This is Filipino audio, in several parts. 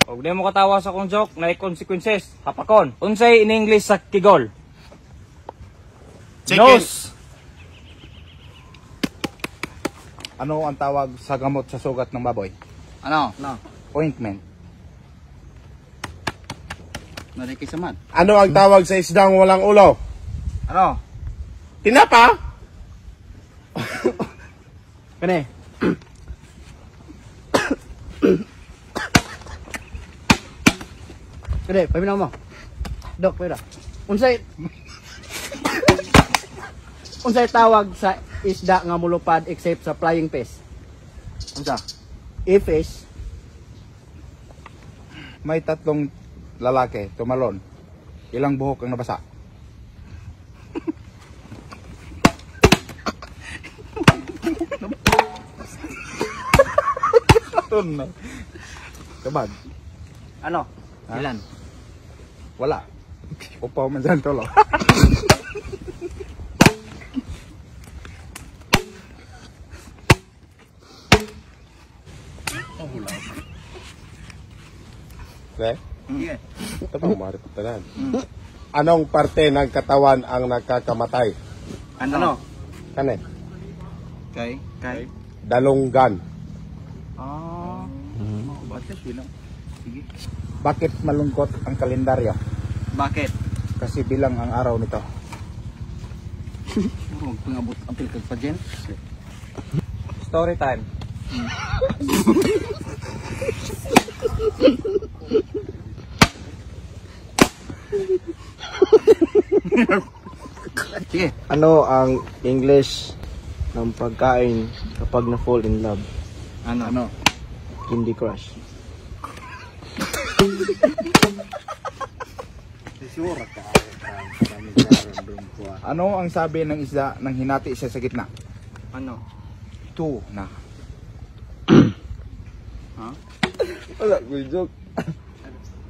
Huwag di mo katawa sa kong joke na consequences. Hapakon. Unsay in English sa kigol? Chicken. Nose. Ano ang tawag sa gamot sa sugat ng baboy? Ano? Ointment. Narikisaman. Ano ang tawag sa isdang walang ulo? Ano? Tinapa? Kani. Kani, paminaw mo. Dok, pera. Unsay tawag sa isda nga mulupad except sa flying fish? Unsa? Fish. May tatlong lalaki tumalon. Ilang buhok ang nabasa? Tun. Kabag. Ano? Ha? Ilan? Wala. Upaw man dyan tolo. Okay? Yeah. Tapos maritanan. Anong parte ng katawan ang nakakamatay? Ano? Kane? Kay? Dalunggan. Ah. Batas bilang. Sige. Bakit malungkot ang kalendaryo? Bakit? Kasi bilang ang araw nito. Pangabot ang pilkag pa dyan. Story time. Sige. Ano ang English ng pagkain kapag na-fall in love? Ano? Candy Crush. Ano ang sabi ng isda nang hinati siya sa gitna? Ano? Two na. Ha? Wala ko joke.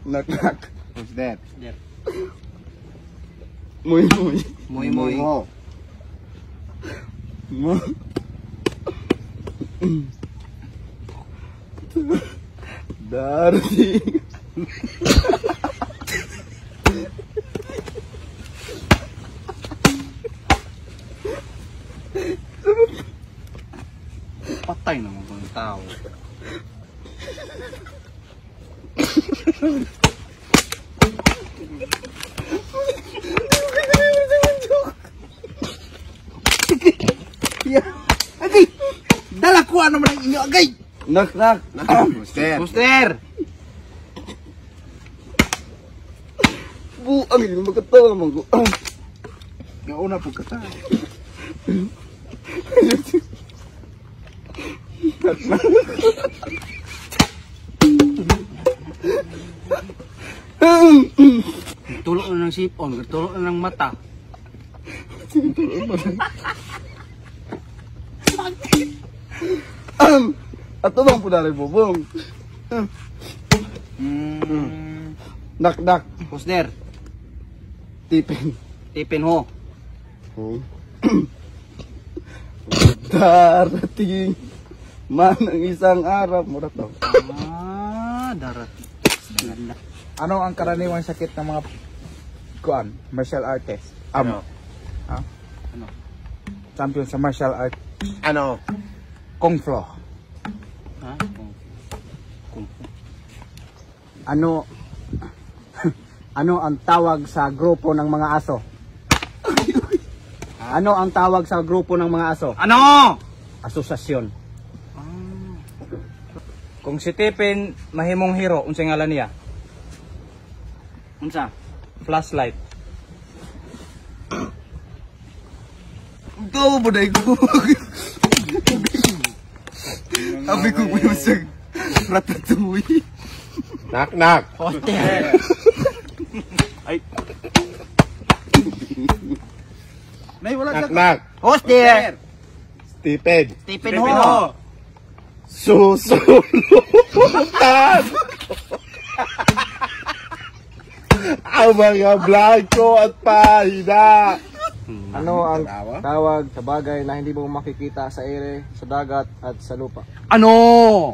Nak. Who's that? Muy. Muy. Mo. Darcy. Patay naman ng tao. Agay! Dala ko ano man ang inyo, agay! Nak. Buster! Buang ini magkatawa man ko. Nauna po ka tayo. Tulog na ng sipon, tulog na ng mata. Ato bang punari bubong? Nak. Buster, Tipin. tipin ho. Darating man ang isang araw. Murat daw. Darat. Ano ang karaniwang sakit ng mga martial artist? Ano? Ha? Ano? Champion sa martial art. Ano? Kung Flo. Ha? Ano ang tawag sa grupo ng mga aso? Ano ang tawag sa grupo ng mga aso? Ano? Asosasyon. Kung si Tipin mahimong hero, unsay ngalan niya? Unsa? Flashlight. Ikaw ba na ikaw? Sabi ko po yung sa ratatouille. Nak. Hotel. Ay, Nay, wala Nak. Hoster. Stephen. Tipin ho. Susulutan. Ang mga vlog ko at pahina. Ano ang tawag sa bagay na hindi mo makikita sa ere, sa dagat at sa lupa? Ano?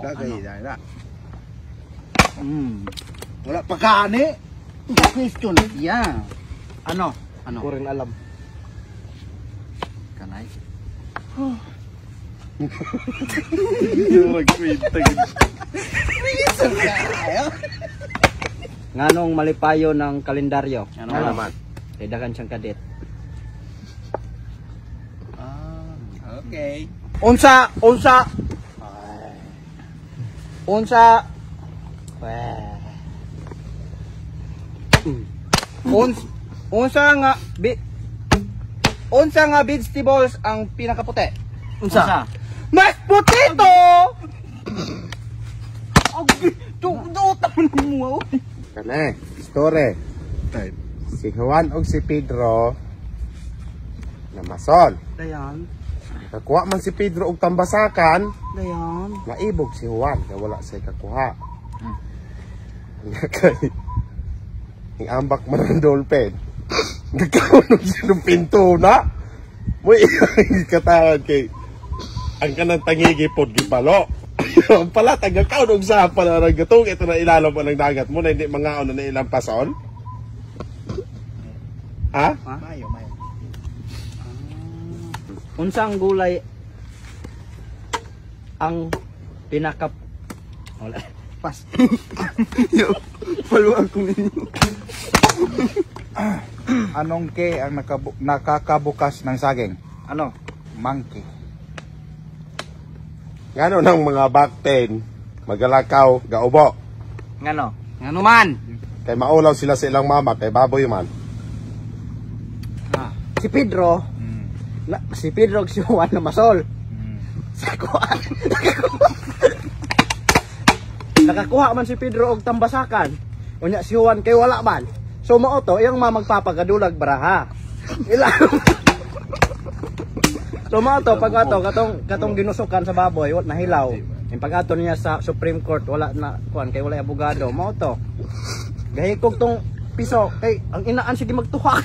Wala pa kaani. Question. Yeah. Ano? Ano? Ko rin alam. Kanay. Nganong malipayo ng kalendaryo? Ano naman? Dagan siyang kadet. Okay. Unsa. Unsa nga vegetables ang pinakaputi? Unsa? Mashed potato. Mo. Kane, story. Si Juan o si Pedro na masol. Dayan. Kakuha man si Pedro og tambasakan, Dayan. naibog si Juan kaya wala siya kakuha. Kay ang ambak man ang dolphin. Nagkaunog siya ng pinto na. Muy katawan kay ang kanang tangigi pod gipalo. Ang pala tagakaunog sa panarag gatong ito na ilalim pa ng dagat mo na hindi mangaon na ilang pason. Ha? Mayo. Unsa ang gulay ang pinaka wala pas. Paluan ko ninyo. Anong ke ang nakakabukas ng saging? Ano? Monkey. Ngano ng mga bakten magalakaw gaubo. Ngano? Ngano man? Kay maulaw sila sa ilang mama kay baboy man. Si Pedro, si Pedro og si Juan na masol. Sa kuan. Nakakuha man si Pedro og tambasakan. Unya si Juan kay wala man. So mao to iyang magpapagadulag baraha. So mao to pag ato katong ginusukan sa baboy wat nahilaw. Yung pag ato niya sa Supreme Court wala na kuan kay wala abogado mao to. Gahikog tong piso kay ang inaan sige magtuhak.